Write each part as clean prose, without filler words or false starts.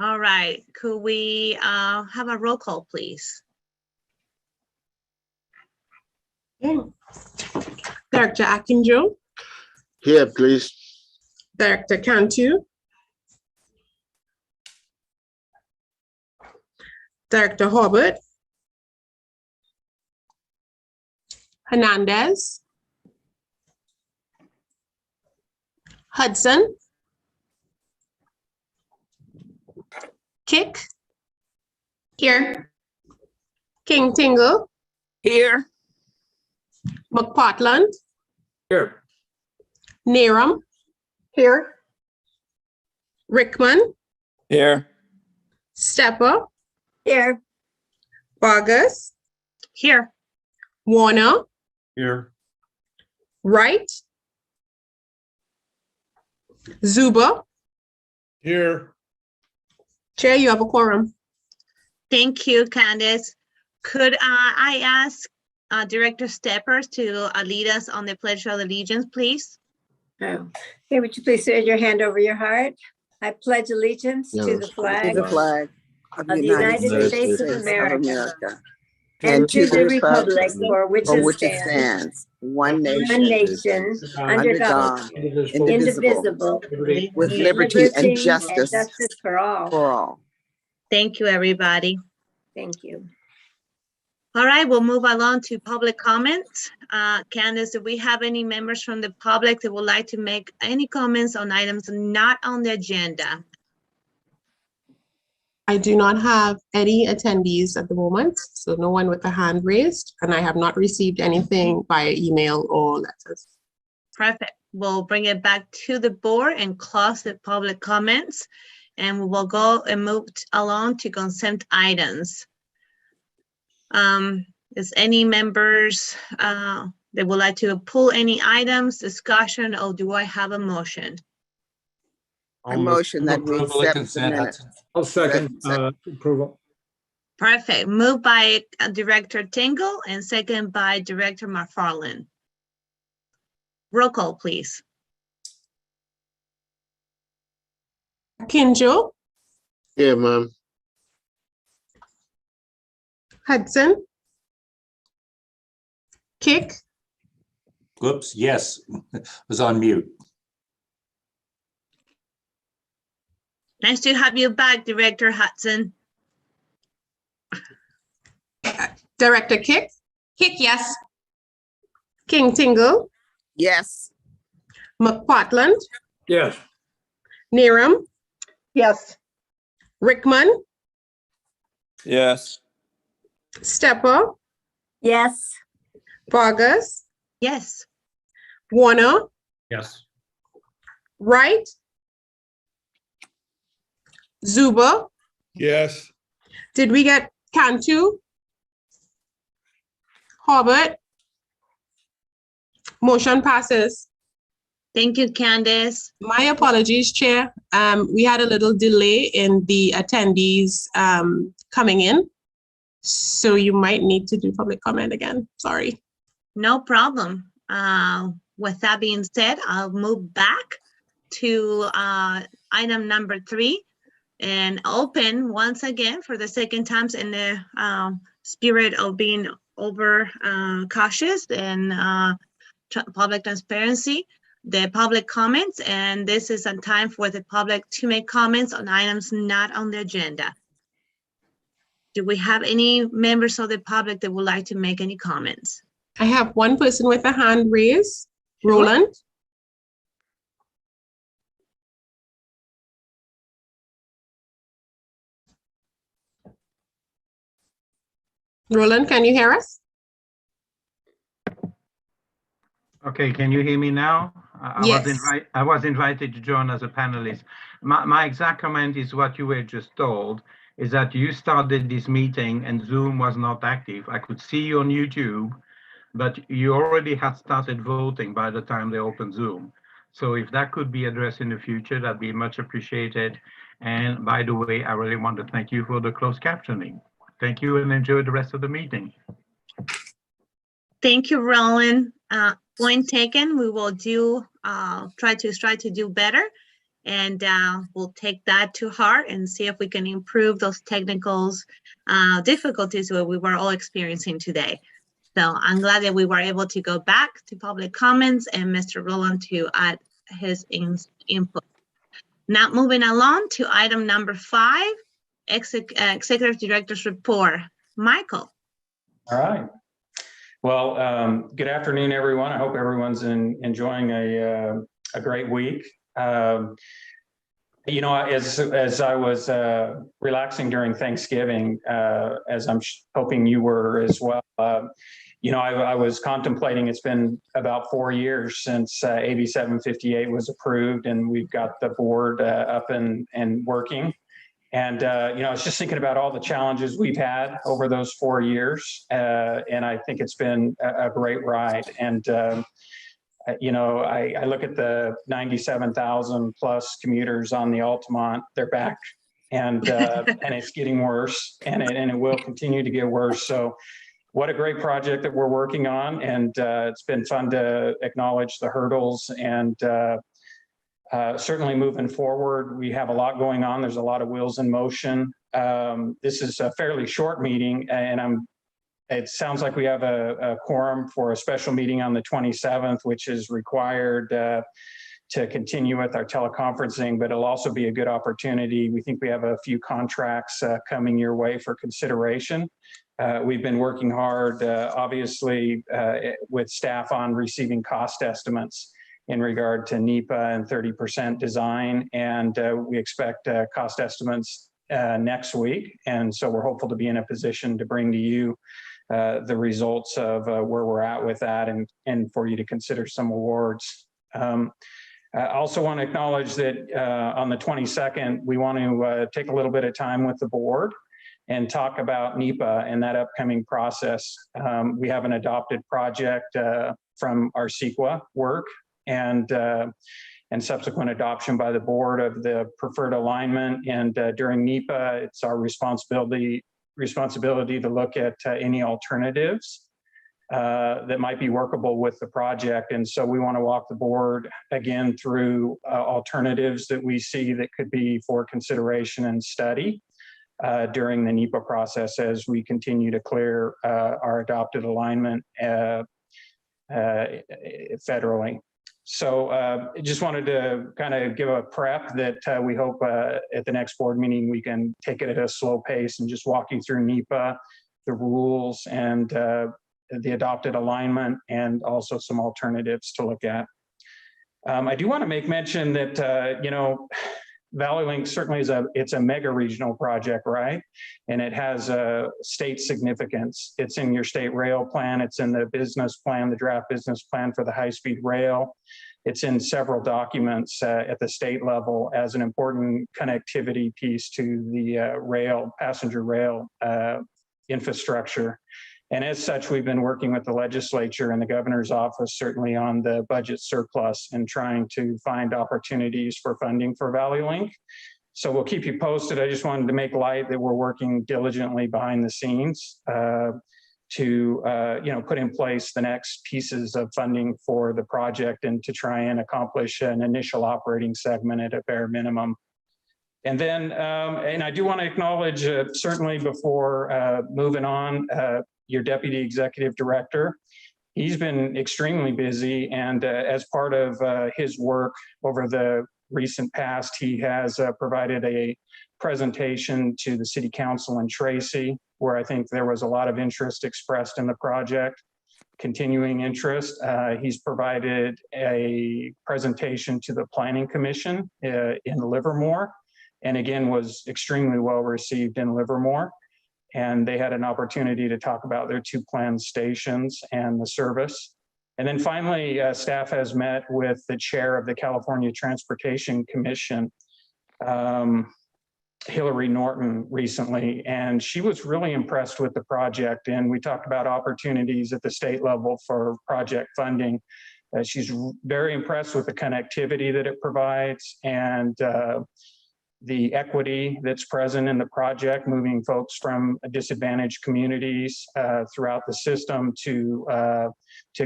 All right, could we have a roll call, please? Okay. Director Akinjo, Here, please. Director Cantu, Director Hobart, Hernandez, Hudson, Kick, Here. King Tingle, Here. McPartland, Here. Neram, Here. Rickman, Here. Stepper, Here. Vargas, Here. Warner, Here. Wright, Zuba. Here. Chair, you have a quorum. Thank you, Candace. Could I ask Director Steppers to lead us on the Pledge of Allegiance, please? Oh. Okay, would you please raise your hand over your heart? I pledge allegiance to the flag Of the United States of America and to the republic for which it stands, one one nation, under God, indivisible, with liberty and justice for all. for all. Thank you, everybody. Thank you. All right, we'll move along to public comments. Candace, do we have any members from the public that would like to make any comments on items not on the agenda? I do not have any attendees at the moment, so no one with a hand raised, and I have not received anything via email or letters. Perfect. We'll bring it back to the board and close the public comments, and we will go and move along to consent items. Is any members that would like to pull any items, discussion, or do I have a motion? A motion that we accept the minutes. I'll second approval. Perfect. Moved by Director Tingle and second by Director McFarland. Roll call, please. Kinjo, Here, ma'am. Hudson, Kick, Whoops, yes, was on mute. Nice to have you back, Director Hudson. Director Kick, Yes. King Tingle, Yes. McPartland, Yes. Neram, Yes. Rickman, Yes. Stepper, Yes. Vargas, Yes. Warner, Yes. Wright, Zuba. Yes. Did we get Cantu? Hobart? Motion passes. Thank you, Candace. My apologies, Chair. We had a little delay in the attendees coming in. So you might need to do public comment again. Sorry. No problem. With that being said, I'll move back to item number 3 and open once again for the second time in the spirit of being over cautious and public transparency, the public comments, and this is a time for the public to make comments on items not on the agenda. Do we have any members of the public that would like to make any comments? I have one person with a hand raised. Roland? Roland, can you hear us? Okay, can you hear me now? Yes. I was invited to join as a panelist. My exact comment is what you were just told, is that you started this meeting and Zoom was not active. I could see you on YouTube, but you already had started voting by the time they opened Zoom. So if that could be addressed in the future, that'd be much appreciated. And by the way, I really want to thank you for the closed captioning. Thank you and enjoy the rest of the meeting. Thank you, Roland. Point taken. We will do try to do better. And we'll take that to heart and see if we can improve those technical difficulties that we were all experiencing today. So I'm glad that we were able to go back to public comments and Mr. Roland to add his input. Now moving along to item number 5, Executive Director's Report. Michael. All right. Well, good afternoon, everyone. I hope everyone's enjoying a great week. You know, as I was relaxing during Thanksgiving, as I'm hoping you were as well, you know, I was contemplating, it's been about 4 years since AB 758 was approved, and we've got the board up and working. And, you know, I was just thinking about all the challenges we've had over those 4 years. And I think it's been a great ride. And, you know, I look at the 97,000 plus commuters on the Altamont, they're back, and it's getting worse, and it will continue to get worse. So what a great project that we're working on. And it's been fun to acknowledge the hurdles, and certainly moving forward, we have a lot going on. There's a lot of wheels in motion. This is a fairly short meeting, and it sounds like we have a quorum for a special meeting on the 27th, which is required to continue with our teleconferencing, but it'll also be a good opportunity. We think we have a few contracts coming your way for consideration. We've been working hard, obviously, with staff on receiving cost estimates in regard to NEPA and 30% design. And we expect cost estimates next week. And so we're hopeful to be in a position to bring to you the results of where we're at with that, and for you to consider some awards. I also want to acknowledge that on the 22nd, we want to take a little bit of time with the board and talk about NEPA and that upcoming process. We have an adopted project from our CEQA work, and subsequent adoption by the board of the preferred alignment. And during NEPA, it's our responsibility to look at any alternatives that might be workable with the project. And so we want to walk the board again through alternatives that we see that could be for consideration and study during the NEPA process as we continue to clear our adopted alignment federally. So I just wanted to kind of give a prep that we hope at the next board meeting we can take it at a slow pace and just walk you through NEPA, the rules, and the adopted alignment, and also some alternatives to look at. I do want to make mention that, you know, ValleyLink certainly it's a mega regional project, right? And it has a state significance. It's in your state rail plan. It's in the business plan, the draft business plan for the high-speed rail. It's in several documents at the state level as an important connectivity piece to the rail, passenger rail infrastructure. And as such, we've been working with the legislature and the governor's office, certainly on the budget surplus, and trying to find opportunities for funding for ValleyLink. So we'll keep you posted. I just wanted to make light that we're working diligently behind the scenes to you know, put in place the next pieces of funding for the project, and to try and accomplish an initial operating segment at a bare minimum. And then, and I do want to acknowledge, certainly before moving on, your Deputy Executive Director. He's been extremely busy, and as part of his work over the recent past, he has provided a presentation to the City Council in Tracy, where I think there was a lot of interest expressed in the project, continuing interest. He's provided a presentation to the Planning Commission in Livermore, and again was extremely well received in Livermore. And they had an opportunity to talk about their 2 planned stations and the service. And then finally, staff has met with the chair of the California Transportation Commission, Hillary Norton, recently, and she was really impressed with the project. And we talked about opportunities at the state level for project funding. She's very impressed with the connectivity that it provides, and the equity that's present in the project, moving folks from disadvantaged communities throughout the system to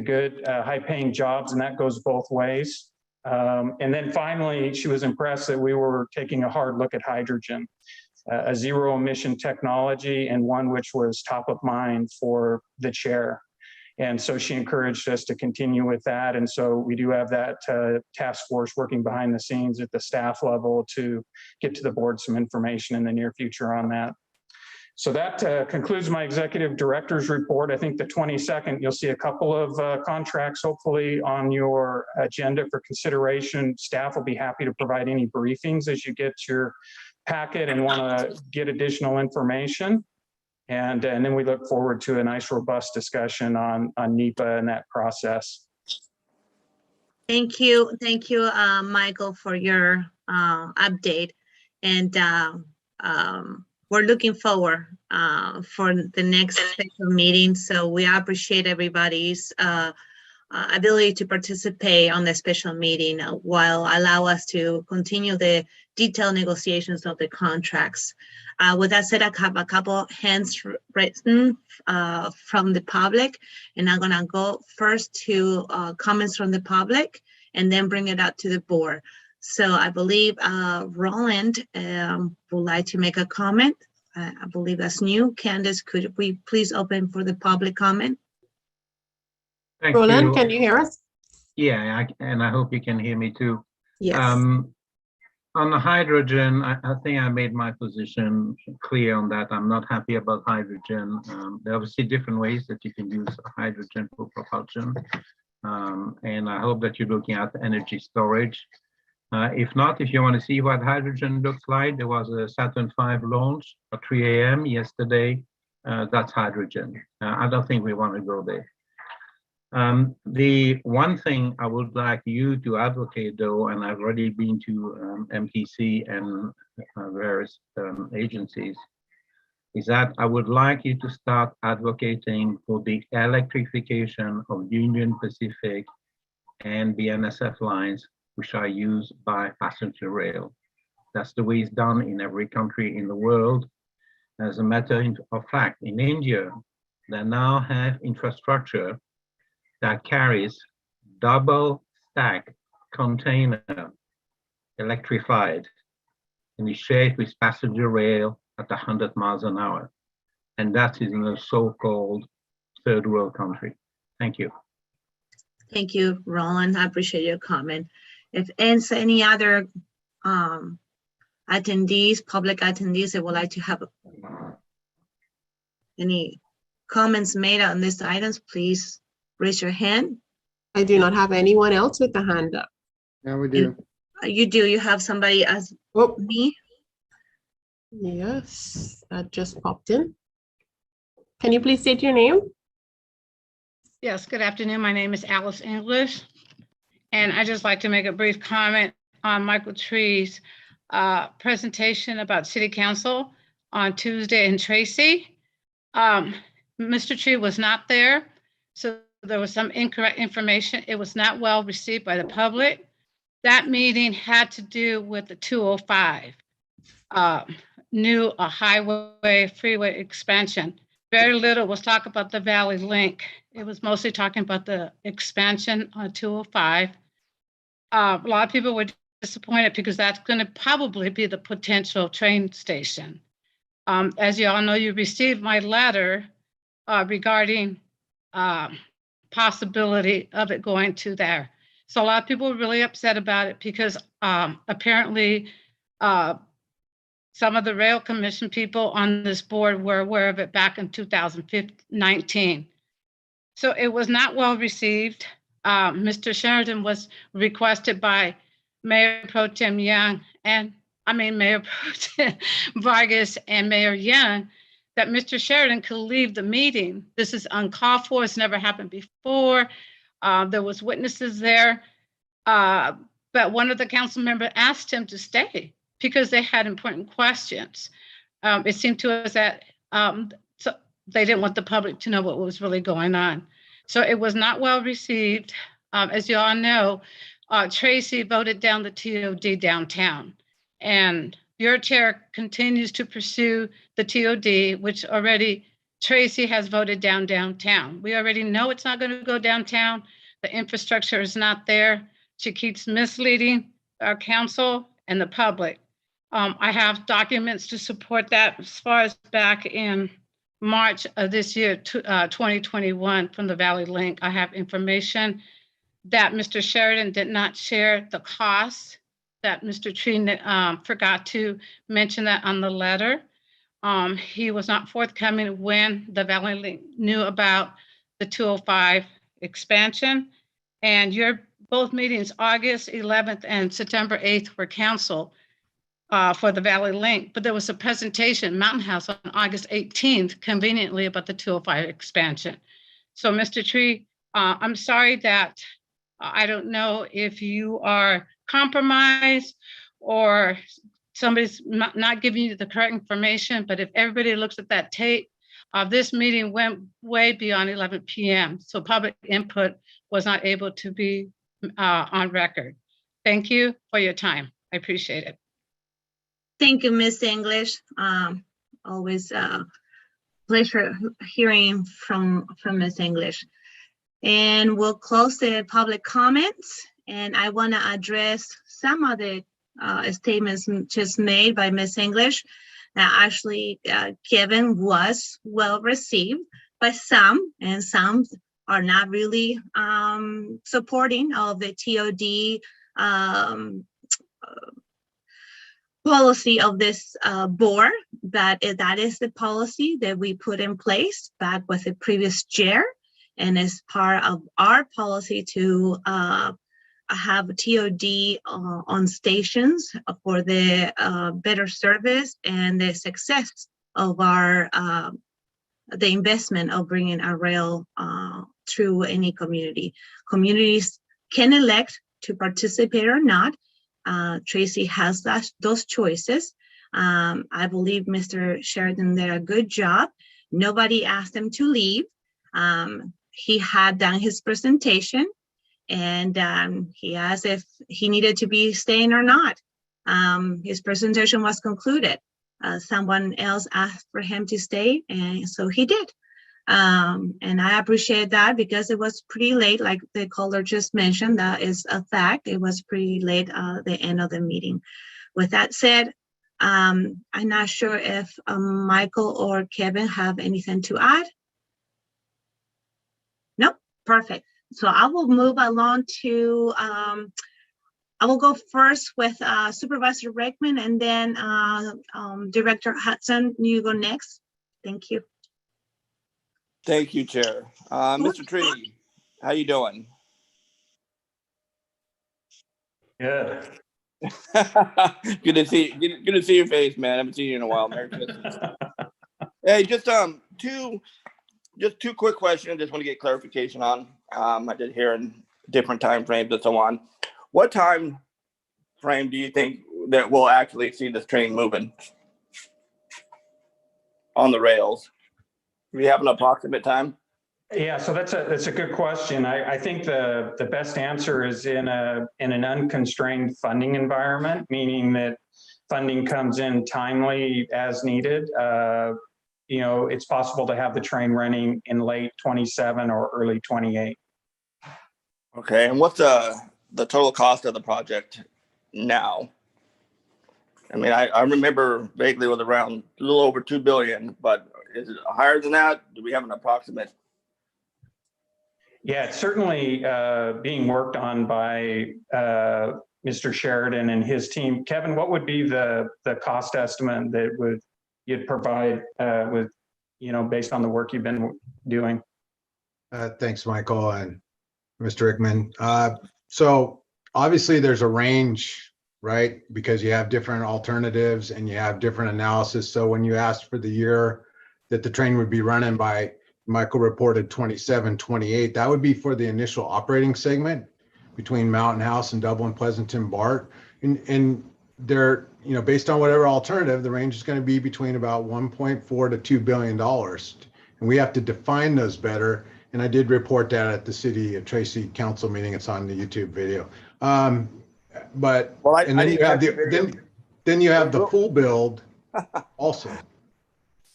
good high-paying jobs, and that goes both ways. And then finally, she was impressed that we were taking a hard look at hydrogen, a zero emission technology, and one which was top of mind for the chair. And so she encouraged us to continue with that. And so we do have that task force working behind the scenes at the staff level to get to the board some information in the near future on that. So that concludes my executive director's report. I think the 22nd, you'll see a couple of contracts hopefully on your agenda for consideration. Staff will be happy to provide any briefings as you get your packet and want to get additional information. And then we look forward to a nice robust discussion on NEPA and that process. Thank you, Michael, for your update. And we're looking forward for the next special meeting. So we appreciate everybody's ability to participate on the special meeting while allow us to continue the detailed negotiations of the contracts. With that said, I have a couple hands written from the public, and I'm gonna go first to comments from the public and then bring it out to the board. So I believe Roland would like to make a comment. I believe that's new. Candace, could we please open for the public comment? Thank Roland, you. can you hear us? Yeah, and I hope you can hear me too. Yes. On the hydrogen, I think I made my position clear on that. I'm not happy about hydrogen. There are obviously different ways that you can use hydrogen for propulsion. And I hope that you're looking at energy storage. If not, if you want to see what hydrogen looks like, there was a Saturn V launch at 3 a.m. yesterday. That's hydrogen. I don't think we want to go there. The one thing I would like you to advocate, though, and I've already been to MTC and various agencies, is that I would like you to start advocating for the electrification of Union Pacific and BNSF lines, which are used by passenger rail. That's the way it's done in every country in the world. As a matter of fact, in India, they now have infrastructure that carries double stack container electrified and is shared with passenger rail at 100 miles an hour. And that is in a so-called third world country. Thank you. Thank you, Roland. I appreciate your comment. If any other attendees, public attendees that would like to have any comments made on these items, please raise your hand. I do not have anyone else with the hand up. Yeah, we do. You do, you have somebody as me? Yes, that just popped in. Can you please state your name? Yes, good afternoon. My name is Alice English. And I just like to make a brief comment on Michael Tree's presentation about City Council on Tuesday in Tracy. Mr. Tree was not there, so there was some incorrect information. It was not well received by the public. That meeting had to do with the 205, new highway freeway expansion. Very little was talked about the Valley Link. It was mostly talking about the expansion on 205. A lot of people were disappointed because that's going to probably be the potential train station. As you all know, you received my letter regarding possibility of it going to there. So a lot of people were really upset about it because apparently some of the Rail Commission people on this board were aware of it back in 2019. So it was not well received. Mr. Sheridan was requested by Mayor Pro Tem Young and Mayor Pro Tem Vargas and Mayor Young that Mr. Sheridan could leave the meeting. This is uncalled for. It's never happened before. There was witnesses there, but one of the council members asked him to stay because they had important questions. It seemed to us that so they didn't want the public to know what was really going on. So it was not well received. As you all know, Tracy voted down the TOD downtown, and your chair continues to pursue the TOD, which already Tracy has voted down downtown. We already know it's not going to go downtown. The infrastructure is not there. She keeps misleading our council and the public. I have documents to support that as far as back in March of this year, 2021, from the Valley Link. I have information that Mr. Sheridan did not share the costs, that Mr. Tree forgot to mention that on the letter. He was not forthcoming when the Valley Link knew about the 205 expansion. And your both meetings, August 11th and September 8th, were canceled for the Valley Link, but there was a presentation, Mountain House, on August 18th, conveniently, about the 205 expansion. So Mr. Tree, I'm sorry that I don't know if you are compromised or somebody's not giving you the correct information, but if everybody looks at that tape, this meeting went way beyond 11 p.m. So public input was not able to be on record. Thank you for your time. I appreciate it. Thank you, Miss English. Always pleasure hearing from Miss English. And we'll close the public comments. And I want to address some of the statements just made by Miss English. Actually, Kevin was well received by some, and some are not really supporting of the TOD policy of this board, but that is the policy that we put in place back with the previous chair, and as part of our policy to have TOD on stations for the better service and the success of our the investment of bringing a rail through any community. Communities can elect to participate or not. Tracy has those choices. I believe Mr. Sheridan did a good job. Nobody asked him to leave. He had done his presentation, and he asked if he needed to be staying or not. His presentation was concluded. Someone else asked for him to stay, and so he did. And I appreciate that because it was pretty late, like the caller just mentioned. That is a fact. It was pretty late at the end of the meeting. With that said, I'm not sure if Michael or Kevin have anything to add. Nope, perfect. So I will move along to, I will go first with Supervisor Rickman, and then Director Hudson, you go next. Thank you. Thank you, Chair. Mr. Tree, how you doing? Good. Good to see you. Good to see your face, man. I haven't seen you in a while. Merry Christmas. Hey, just two quick questions. Just want to get clarification on. I did hear in different time frames and so on. What time frame do you think that we'll actually see this train moving on the rails? Do we have an approximate time? Yeah, so that's a good question. I think the best answer is in an unconstrained funding environment, meaning that funding comes in timely as needed. It's possible to have the train running in late 27 or early 28. Okay, and what's the total cost of the project now? I mean, I remember vaguely it was around a little over $2 billion, but is it higher than that? Do we have an approximate? Yeah, it's certainly being worked on by Mr. Sheridan and his team. Kevin, what would be the cost estimate that you'd provide with, based on the work you've been doing? Thanks, Michael and Mr. Rickman. So obviously there's a range, right? Because you have different alternatives and you have different analysis. So when you asked for the year that the train would be running by, Michael reported 27, 28, that would be for the initial operating segment between Mountain House and Dublin, Pleasanton, BART. And they're, based on whatever alternative, the range is going to be between about 1.4 to $2 billion. And we have to define those better. And I did report that at the City of Tracy Council meeting. It's on the YouTube video. But then you have the full build also.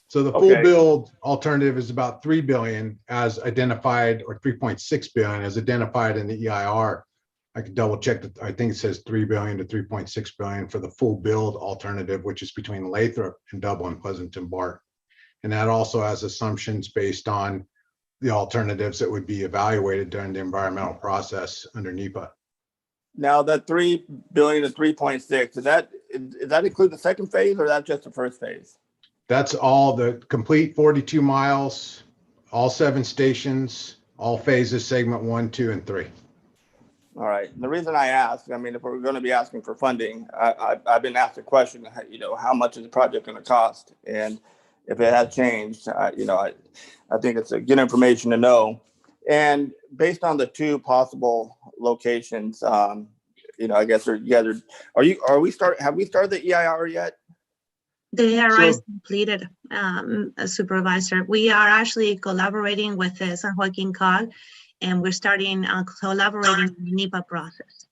So the full build alternative is about $3 billion as identified, or $3.6 billion as identified in the EIR I could double check that. I think it says 3 billion to 3.6 billion for the full build alternative, which is between Lathrop and Dublin, Pleasanton, Bart. And that also has assumptions based on the alternatives that would be evaluated during the environmental process under NEPA. Now that 3 billion to 3.6, does that include the second phase, or that's just the first phase? That's all the complete 42 miles, all 7 stations, all phases, segment 1, 2, and 3. All right. And the reason I ask, I mean, if we're going to be asking for funding, I've been asked a question, you know, how much is the project going to cost? And if it has changed, you know, I think it's a good information to know. And based on the 2 possible locations, you know, I guess have we started the EIR yet? The EIR is completed, Supervisor. We are actually collaborating with the San Joaquin COG, and we're starting collaborating in the NEPA process.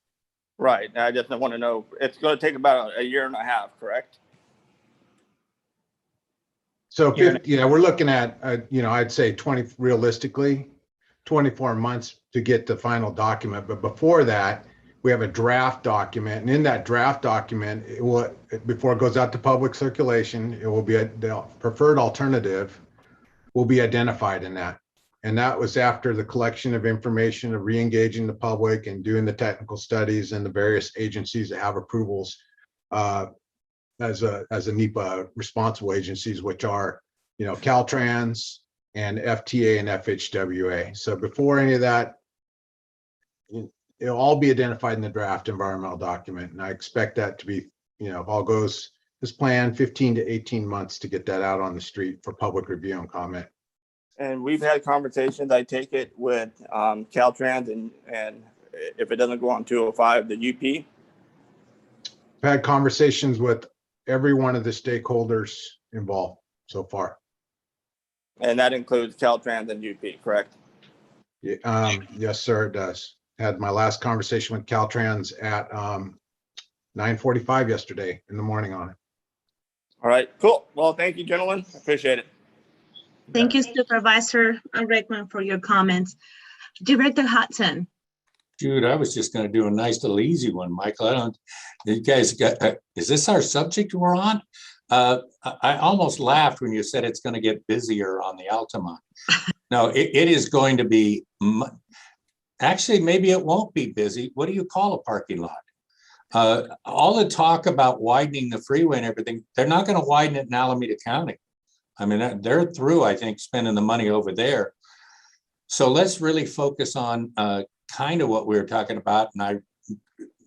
Right. I just want to know, it's going to take about a year and a half, correct? So, yeah, we're looking at, you know, I'd say realistically, 24 months to get the final document. But before that, we have a draft document. And in that draft document, before it goes out to public circulation, it will be the preferred alternative will be identified in that. And that was after the collection of information, of re-engaging the public and doing the technical studies and the various agencies that have approvals as a NEPA responsible agencies, which are, you know, Caltrans and FTA and FHWA. So before any of that, it'll all be identified in the draft environmental document. And I expect that to be, you know, if all goes as planned, 15 to 18 months to get that out on the street for public review and comment. And we've had conversations, I take it, with Caltrans and if it doesn't go on 205, the UP. I've had conversations with every one of the stakeholders involved so far. And that includes Caltrans and UP, correct? Yeah, yes, sir, it does. Had my last conversation with Caltrans at 9:45 yesterday in the morning on it. All right, cool. Well, thank you, gentlemen. Appreciate it. Thank you, Supervisor Rickman, for your comments. Director Hudson. Dude, I was just going to do a nice little easy one, Michael. You guys got, is this our subject we're on? I almost laughed when you said it's going to get busier on the Altamont. No, it is going to be, actually, maybe it won't be busy. What do you call a parking lot? All the talk about widening the freeway and everything, they're not going to widen it in Alameda County. I mean, they're through, I think, spending the money over there. So let's really focus on kind of what we were talking about. And I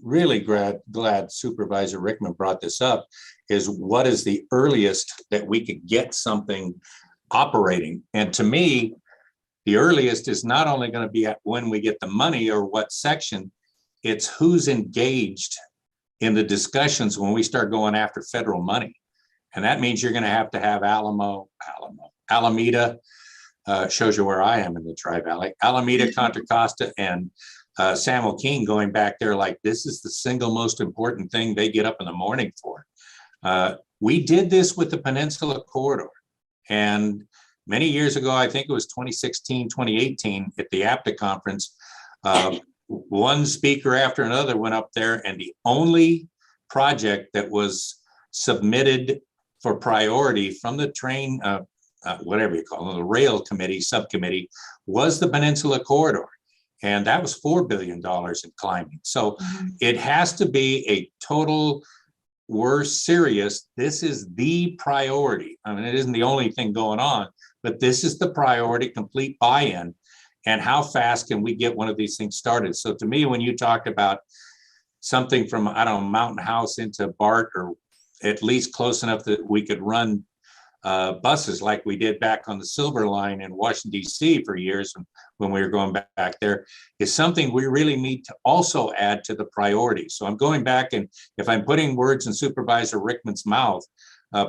really glad Supervisor Rickman brought this up, is what is the earliest that we could get something operating? And to me, the earliest is not only going to be at when we get the money or what section, it's who's engaged in the discussions when we start going after federal money. And that means you're going to have Alameda, shows you where I am in the Tri-Valley, Alameda, Contra Costa, and San Joaquin going back there like this is the single most important thing they get up in the morning for. We did this with the Peninsula Corridor. And many years ago, I think it was 2016, 2018 at the APTA conference, one speaker after another went up there, and the only project that was submitted for priority from the train, whatever you call it, the rail committee, subcommittee, was the Peninsula Corridor. And that was $4 billion in climbing. So it has to be a total, we're serious. This is the priority. I mean, it isn't the only thing going on, but this is the priority, complete buy-in. And how fast can we get one of these things started? So to me, when you talked about something from, I don't know, Mountain House into BART, or at least close enough that we could run buses like we did back on the Silver Line in Washington, D.C. for years when we were going back there, is something we really need to also add to the priority. So I'm going back, and if I'm putting words in Supervisor Rickman's mouth,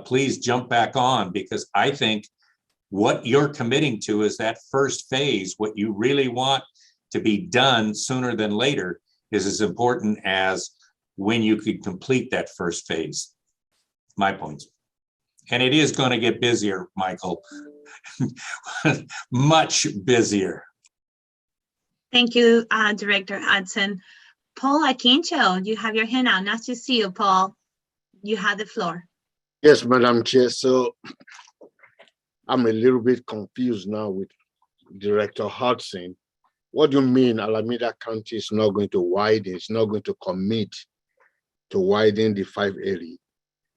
please jump back on, because I think what you're committing to is that first phase. What you really want to be done sooner than later is as important as when you could complete that first phase. My points. And it is going to get busier, Michael, much busier. Thank you, Director Hudson. Paul Akincho, you have your hand out. Nice to see you, Paul. You have the floor. Yes, Madam Chair. So I'm a little bit confused now with Director Hudson. What do you mean Alameda County is not going to widen, it's not going to commit to widen the 580?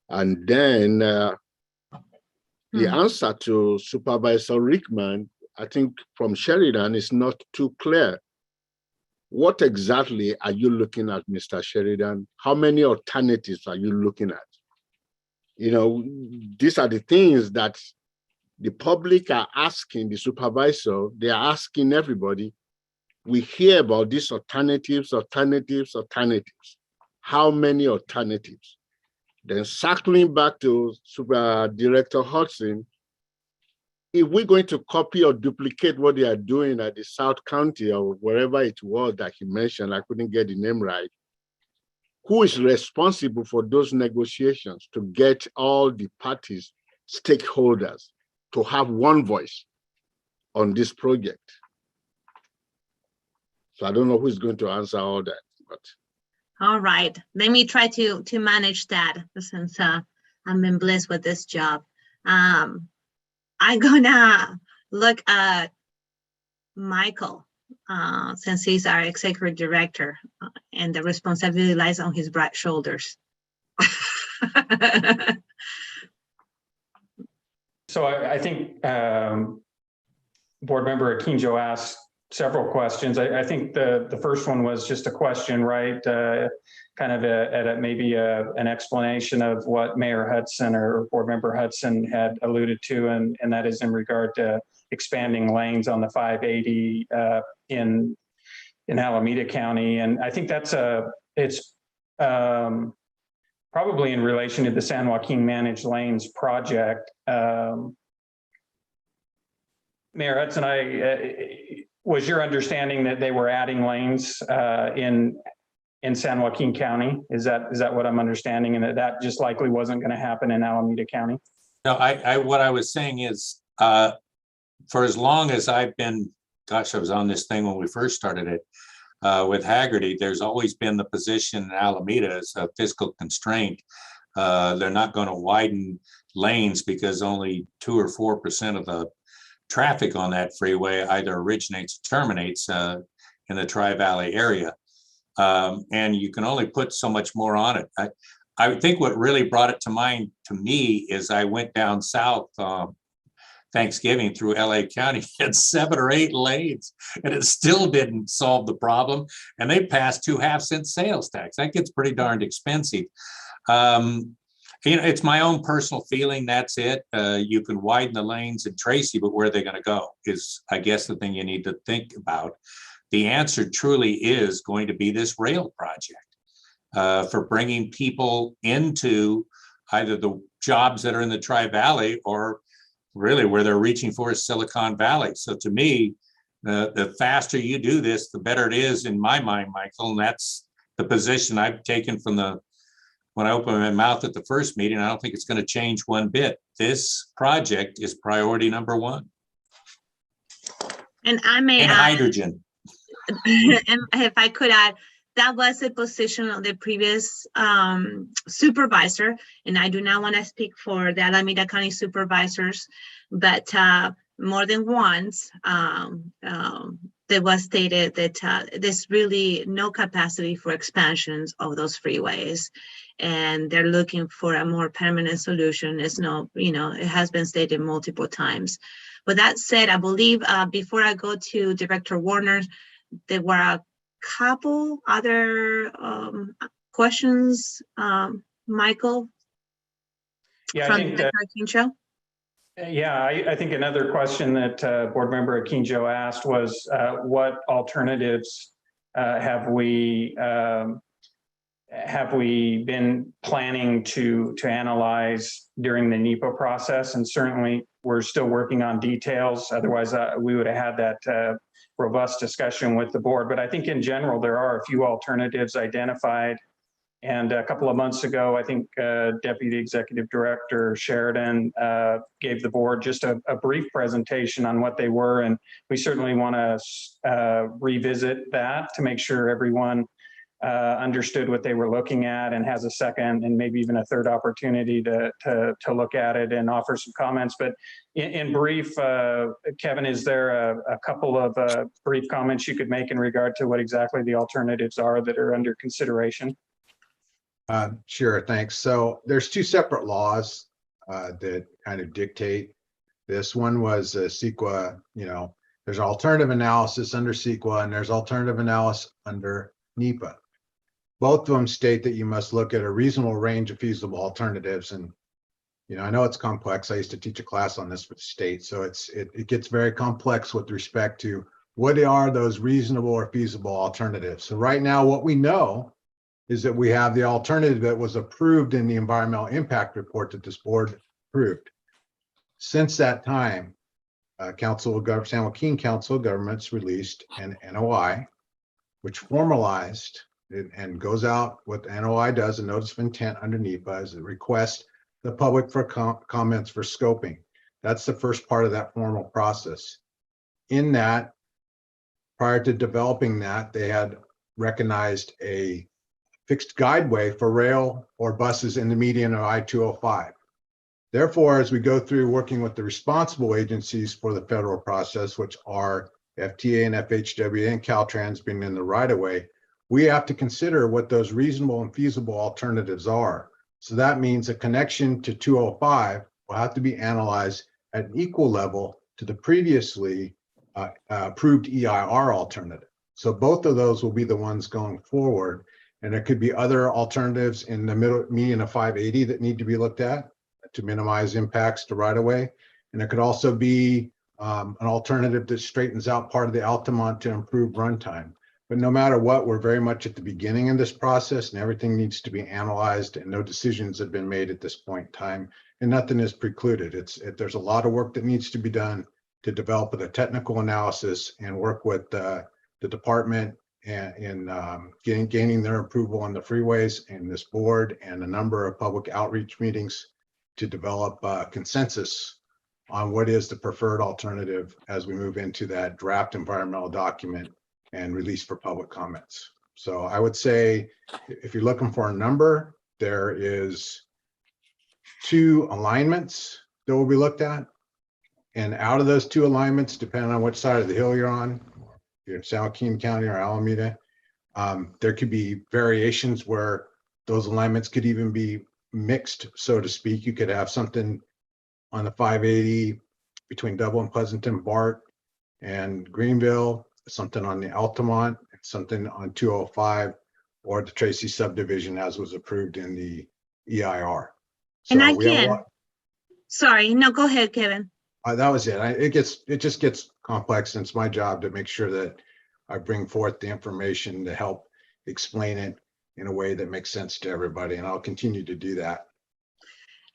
And then the answer to Supervisor Rickman, I think from Sheridan, is not too clear. What exactly are you looking at, Mr. Sheridan? How many alternatives are you looking at? You know, these are the things that the public are asking the supervisor, they are asking everybody. We hear about these alternatives. How many alternatives? Then circling back to Super Director Hudson, if we're going to copy or duplicate what they are doing at the South County or wherever it was that he mentioned, I couldn't get the name right, who is responsible for those negotiations to get all the parties, stakeholders, to have one voice on this project? So I don't know who's going to answer all that, but. All right, let me try to manage that since I've been blessed with this job. I'm gonna look at Michael, since he's our executive director, and the responsibility lies on his broad shoulders. So I think Board Member Akinjo asked several questions. I think the first one was just a question, right? Kind of maybe an explanation of what Mayor Hudson or Board Member Hudson had alluded to, and that is in regard to expanding lanes on the 580 in Alameda County. And I think it's probably in relation to the San Joaquin Managed Lanes project. Mayor Hudson, was your understanding that they were adding lanes in San Joaquin County? Is that what I'm understanding, and that just likely wasn't going to happen in Alameda County? No, what I was saying is, for as long as I've been, gosh, I was on this thing when we first started it with Haggerty, there's always been the position in Alameda as a fiscal constraint. They're not going to widen lanes because only 2 or 4% of the traffic on that freeway either originates or terminates in the Tri-Valley area. And you can only put so much more on it. I think what really brought it to mind to me is I went down south Thanksgiving through LA County, had 7 or 8 lanes, and it still didn't solve the problem. And they passed 2 half-cent sales tax. That gets pretty darned expensive. It's my own personal feeling. That's it. You can widen the lanes in Tracy, but where are they going to go is, I guess, the thing you need to think about. The answer truly is going to be this rail project for bringing people into either the jobs that are in the Tri-Valley or really where they're reaching for is Silicon Valley. So to me, the faster you do this, the better it is in my mind, Michael. And that's the position I've taken from when I opened my mouth at the first meeting. I don't think it's going to change one bit. This project is priority number 1. And I may add hydrogen. And if I could add, that was a position of the previous supervisor, and I do not want to speak for the Alameda County supervisors, but more than once, there was stated that there's really no capacity for expansions of those freeways, and they're looking for a more permanent solution. It's no, it has been stated multiple times. With that said, I believe before I go to Director Warner, there were a couple other questions, Michael. Yeah, from I think Director Akinjo. Yeah, I think another question that Board Member Akinjo asked was what alternatives have we been planning to analyze during the NEPA process? And certainly we're still working on details. Otherwise, we would have had that robust discussion with the board. But I think in general, there are a few alternatives identified. And a couple of months ago, I think Deputy Executive Director Sheridan gave the board just a brief presentation on what they were. And we certainly want to revisit that to make sure everyone understood what they were looking at and has a second and maybe even a third opportunity to look at it and offer some comments. But in brief, Kevin, is there a couple of brief comments you could make in regard to what exactly the alternatives are that are under consideration? Sure, thanks. So there's two separate laws that kind of dictate this. One was CEQA, there's alternative analysis under CEQA and there's alternative analysis under NEPA. Both of them state that you must look at a reasonable range of feasible alternatives. And, I know it's complex. I used to teach a class on this for the state. So it gets very complex with respect to what are those reasonable or feasible alternatives. So right now, what we know is that we have the alternative that was approved in the environmental impact report that this board approved. Since that time, San Joaquin Council of Governments released an NOI, which formalized and goes out. What the NOI does, a notice of intent under NEPA, is it requests the public for comments for scoping. That's the first part of that formal process. In that, prior to developing that, they had recognized a fixed guideway for rail or buses in the median of I-205. Therefore, as we go through working with the responsible agencies for the federal process, which are FTA and FHWA and Caltrans being in the right-of-way, we have to consider what those reasonable and feasible alternatives are. So that means a connection to 205 will have to be analyzed at an equal level to the previously approved EIR alternative. So both of those will be the ones going forward. And there could be other alternatives in the median of 580 that need to be looked at to minimize impacts to right-of-way. And it could also be an alternative that straightens out part of the Altamont to improve runtime. But no matter what, we're very much at the beginning of this process and everything needs to be analyzed and no decisions have been made at this point in time and nothing is precluded. There's a lot of work that needs to be done to develop a technical analysis and work with the department in gaining their approval on the freeways and this board and a number of public outreach meetings to develop consensus on what is the preferred alternative as we move into that draft environmental document and release for public comments. So I would say if you're looking for a number, there is 2 alignments that will be looked at. And out of those 2 alignments, depending on which side of the hill you're on, you're in San Joaquin County or Alameda, there could be variations where those alignments could even be mixed, so to speak. You could have something on the 580 between Dublin, Pleasanton, Bart, and Greenville, something on the Altamont, something on 205, or the Tracy subdivision as was approved in the EIR. So and again, sorry, no, go ahead, Kevin. That was it. It just gets complex, and it's my job to make sure that I bring forth the information to help explain it in a way that makes sense to everybody, and I'll continue to do that.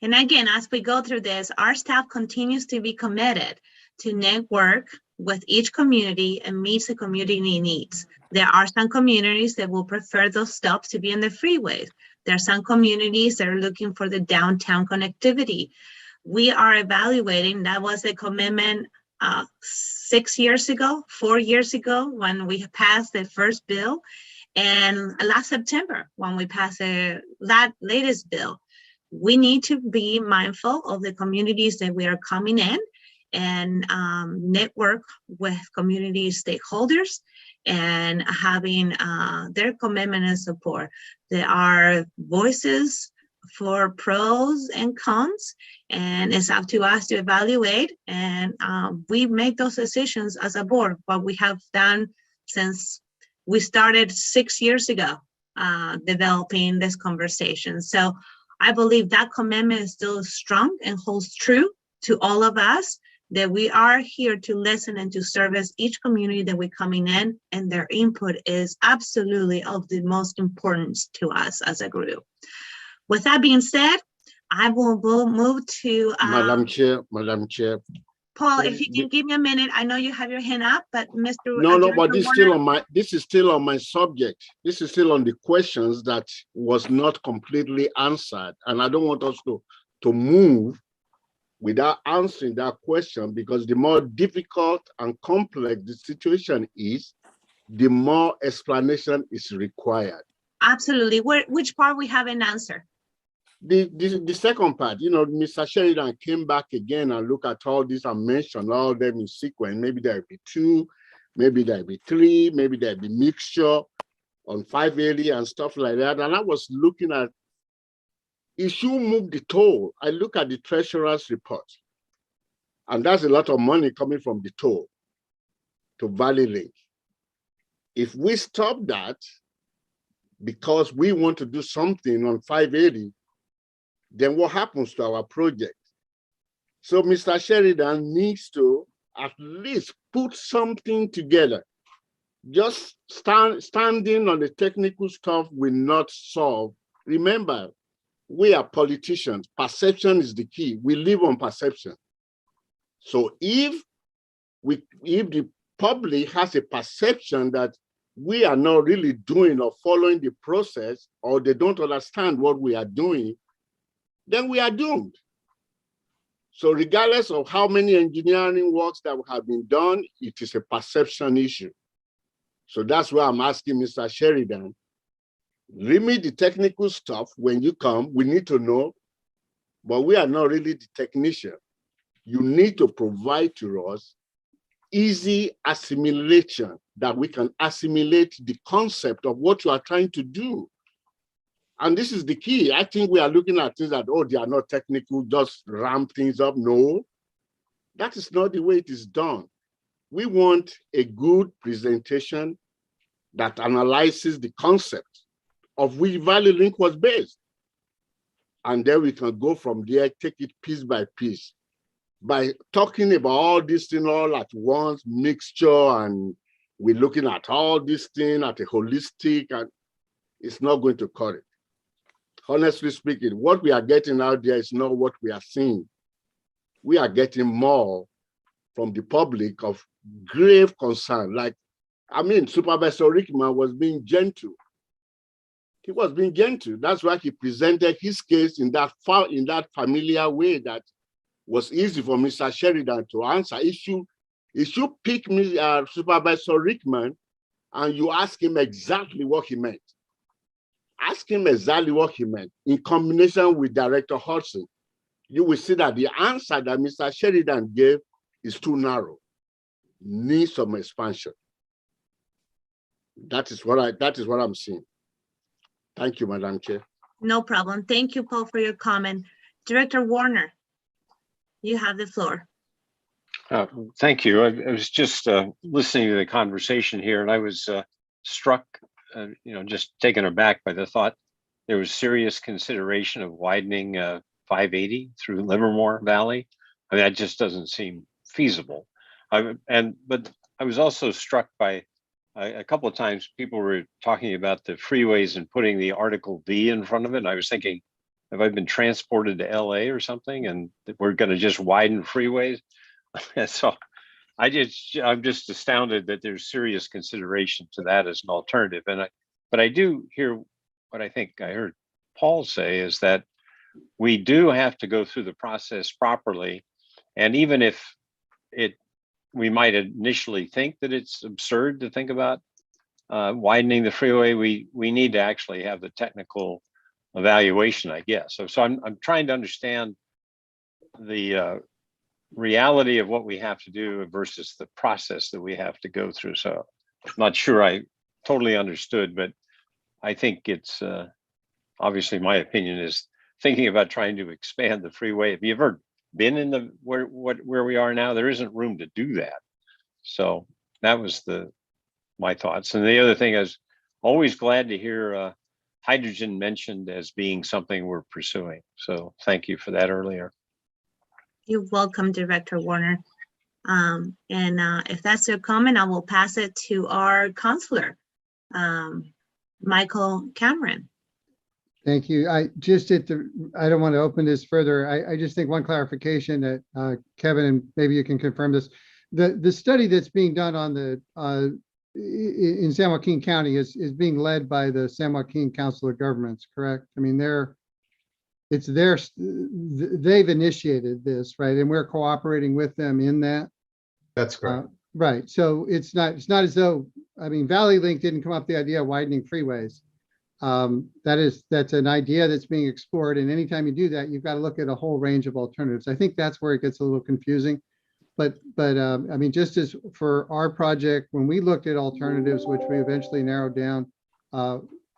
And again, as we go through this, our staff continues to be committed to network with each community and meets the community needs. There are some communities that will prefer those stops to be in the freeways. There are some communities that are looking for the downtown connectivity. We are evaluating, that was a commitment 6 years ago, 4 years ago, when we passed the first bill, and last September, when we passed that latest bill. We need to be mindful of the communities that we are coming in and network with community stakeholders and having their commitment and support. There are voices for pros and cons, and it's up to us to evaluate, and we make those decisions as a board, what we have done since we started 6 years ago developing this conversation. So I believe that commitment is still strong and holds true to all of us, that we are here to listen and to service each community that we're coming in, and their input is absolutely of the most importance to us as a group. With that being said, I will move to Madam Chair. Paul, if you can give me a minute. I know you have your hand up, but Mr. No, but this is still on my subject. This is still on the questions that was not completely answered. And I don't want us to move without answering that question, because the more difficult and complex the situation is, the more explanation is required. Absolutely. Which part we haven't answered? The second part, Mr. Sheridan came back again and look at all this and mentioned all of them in sequence. Maybe there'll be 2, maybe there'll be 3, maybe there'll be mixture on 580 and stuff like that. And I was looking at, if you move the toll, I look at the treasurer's report, and that's a lot of money coming from the toll to Valley Link. If we stop that because we want to do something on 580, then what happens to our project? So Mr. Sheridan needs to at least put something together. Just standing on the technical stuff will not solve. Remember, we are politicians. Perception is the key. We live on perception. So if the public has a perception that we are not really doing or following the process, or they don't understand what we are doing, then we are doomed. So regardless of how many engineering works that have been done, it is a perception issue. So that's why I'm asking Mr. Sheridan, read me the technical stuff when you come. We need to know, but we are not really the technician. You need to provide to us easy assimilation, that we can assimilate the concept of what you are trying to do. And this is the key. I think we are looking at things that, oh, they are not technical, just ramp things up. No, that is not the way it is done. We want a good presentation that analyzes the concept of which Valley Link was based. And then we can go from there, take it piece by piece. By talking about all these things all at once, mixture, and we're looking at all these things at a holistic, and it's not going to cut it. Honestly speaking, what we are getting out there is not what we are seeing. We are getting more from the public of grave concern. Like, Supervisor Rickman was being gentle. He was being gentle. That's why he presented his case in that familiar way that was easy for Mr. Sheridan to answer. If you pick me, Supervisor Rickman, and you ask him exactly what he meant, ask him exactly what he meant in combination with Director Hudson, you will see that the answer that Mr. Sheridan gave is too narrow, needs some expansion. That is what I'm seeing. Thank you, Madam Chair. No problem. Thank you, Paul, for your comment. Director Warner, you have the floor. Thank you. I was just listening to the conversation here, and I was struck, just taken aback by the thought there was serious consideration of widening 580 through Livermore Valley. I mean, that just doesn't seem feasible. But I was also struck by a couple of times people were talking about the freeways and putting the Article D in front of it. And I was thinking, have I been transported to LA or something, and we're going to just widen freeways? So I'm just astounded that there's serious consideration to that as an alternative. But I do hear what I think I heard Paul say, is that we do have to go through the process properly. And even if we might initially think that it's absurd to think about widening the freeway, we need to actually have the technical evaluation, I guess. So I'm trying to understand the reality of what we have to do versus the process that we have to go through. So I'm not sure I totally understood, but I think it's obviously my opinion is thinking about trying to expand the freeway. Have you ever been in where we are now? There isn't room to do that. So that was my thoughts. And the other thing is, always glad to hear hydrogen mentioned as being something we're pursuing. So thank you for that earlier. You're welcome, Director Warner. If that's your comment, I will pass it to our counselor, Michael Cameron. Thank you. I don't want to open this further. I just think one clarification that Kevin, and maybe you can confirm this. The study that's being done on in San Joaquin County is being led by the San Joaquin Council of Governments, correct? I mean, they've initiated this, right? And we're cooperating with them in that. That's correct. Right. So it's not as though, Valley Link didn't come up with the idea of widening freeways. that's an idea that's being explored. And anytime you do that, you've got to look at a whole range of alternatives. I think that's where it gets a little confusing. But I mean, just as for our project, when we looked at alternatives, which we eventually narrowed down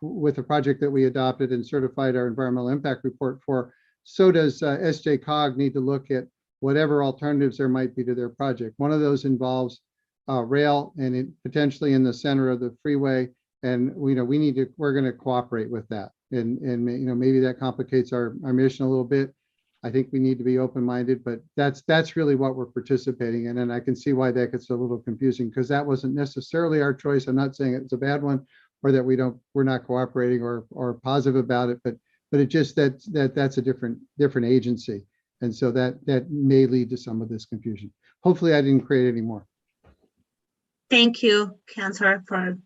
with the project that we adopted and certified our environmental impact report for, so does SJCOG need to look at whatever alternatives there might be to their project. One of those involves rail and potentially in the center of the freeway. And we're going to cooperate with that. And maybe that complicates our mission a little bit. I think we need to be open-minded, but that's really what we're participating in. And I can see why that gets a little confusing, because that wasn't necessarily our choice. I'm not saying it's a bad one or that we're not cooperating or positive about it, but it just that's a different agency. And so that may lead to some of this confusion. Hopefully I didn't create any more. Thank you, Councilor, for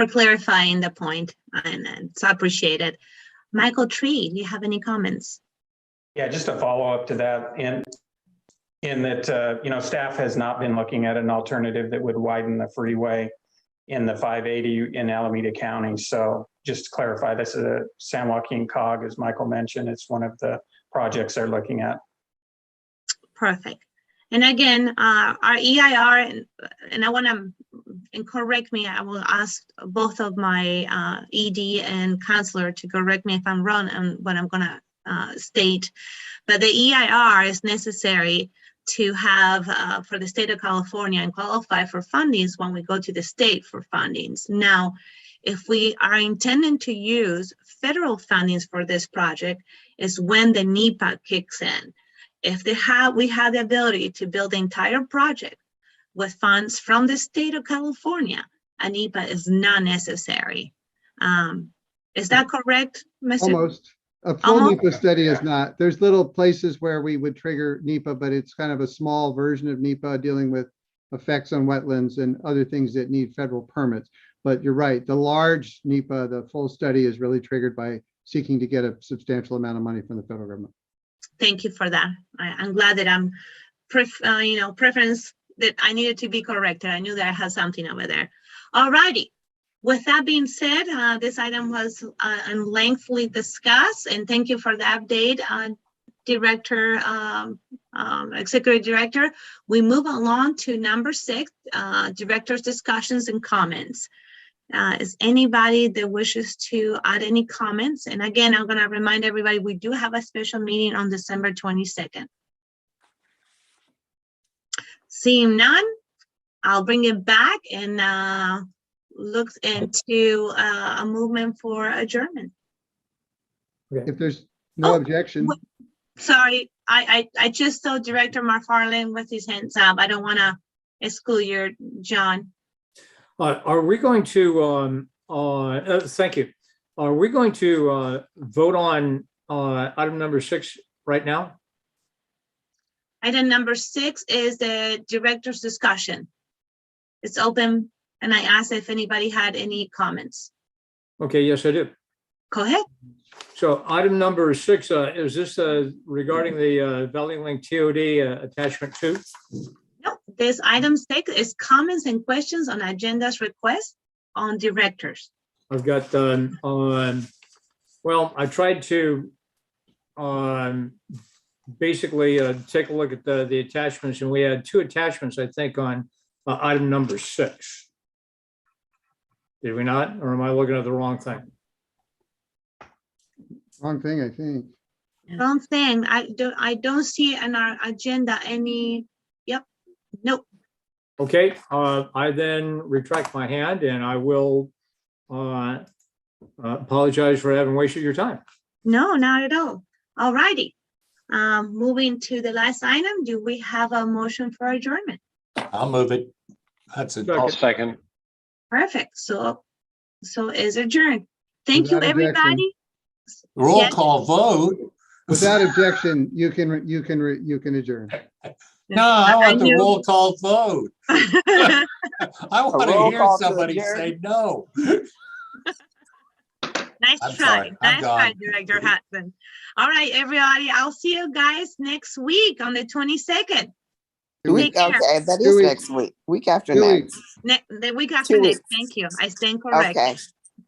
clarifying the point, and it's appreciated. Michael Tree, do you have any comments? Yeah, just a follow up to that, in that staff has not been looking at an alternative that would widen the freeway in the 580 in Alameda County. So just to clarify, this is a San Joaquin COG, as Michael mentioned. It's one of the projects they're looking at. Perfect. And again, our EIR, and I want to, and correct me, I will ask both of my ED and counselor to correct me if I'm wrong on what I'm going to state. But the EIR is necessary to have for the state of California and qualify for fundings when we go to the state for fundings. Now, if we are intending to use federal fundings for this project, is when the NEPA kicks in. If we have the ability to build the entire project with funds from the state of California, a NEPA is not necessary. Is that correct, Mr.? Almost. A full NEPA study is not. There's little places where we would trigger NEPA, but it's kind of a small version of NEPA dealing with effects on wetlands and other things that need federal permits. But you're right, the large NEPA, the full study is really triggered by seeking to get a substantial amount of money from the federal government. Thank you for that. I'm glad that I'm, preference that I needed to be corrected. I knew that I had something over there. All righty. With that being said, this item was lengthily discussed, and thank you for the update, Executive Director. We move along to number 6, Director's discussions and comments. Is anybody that wishes to add any comments? And again, I'm going to remind everybody, we do have a special meeting on December 22nd. Seeing none, I'll bring it back and look into a movement for adjournment. If there's no objection. Sorry, I just saw Director McFarland with his hands up. I don't want to exclude your John. Are we going to, thank you. Are we going to vote on item number 6 right now? Item number 6 is the director's discussion. It's open, and I asked if anybody had any comments. Okay, yes, I do. Go ahead. So item number 6, is this regarding the Valley Link TOD attachment 2? No, this item 6 is comments and questions on agendas requests on directors. I've got well, I tried to basically take a look at the attachments, and we had 2 attachments, I think, on item number 6. Did we not, or am I looking at the wrong thing? Wrong thing, I think. Wrong thing. I don't see in our agenda any. Yep. Nope. Okay, I then retract my hand, and I will apologize for having wasted your time. No, not at all. All righty. Moving to the last item, do we have a motion for adjournment? I'll move it. That's it. I'll second. Perfect. So is adjourned. Thank you, everybody. Roll call vote. Without objection, you can adjourn. No, I want the roll call vote. I want to hear somebody say no. Nice try. Nice try, Director Hudson. All right, everybody. I'll see you guys next week on the 22nd. Okay, that is next week. Week after next. The week after next. Thank you. I stand corrected. Okay.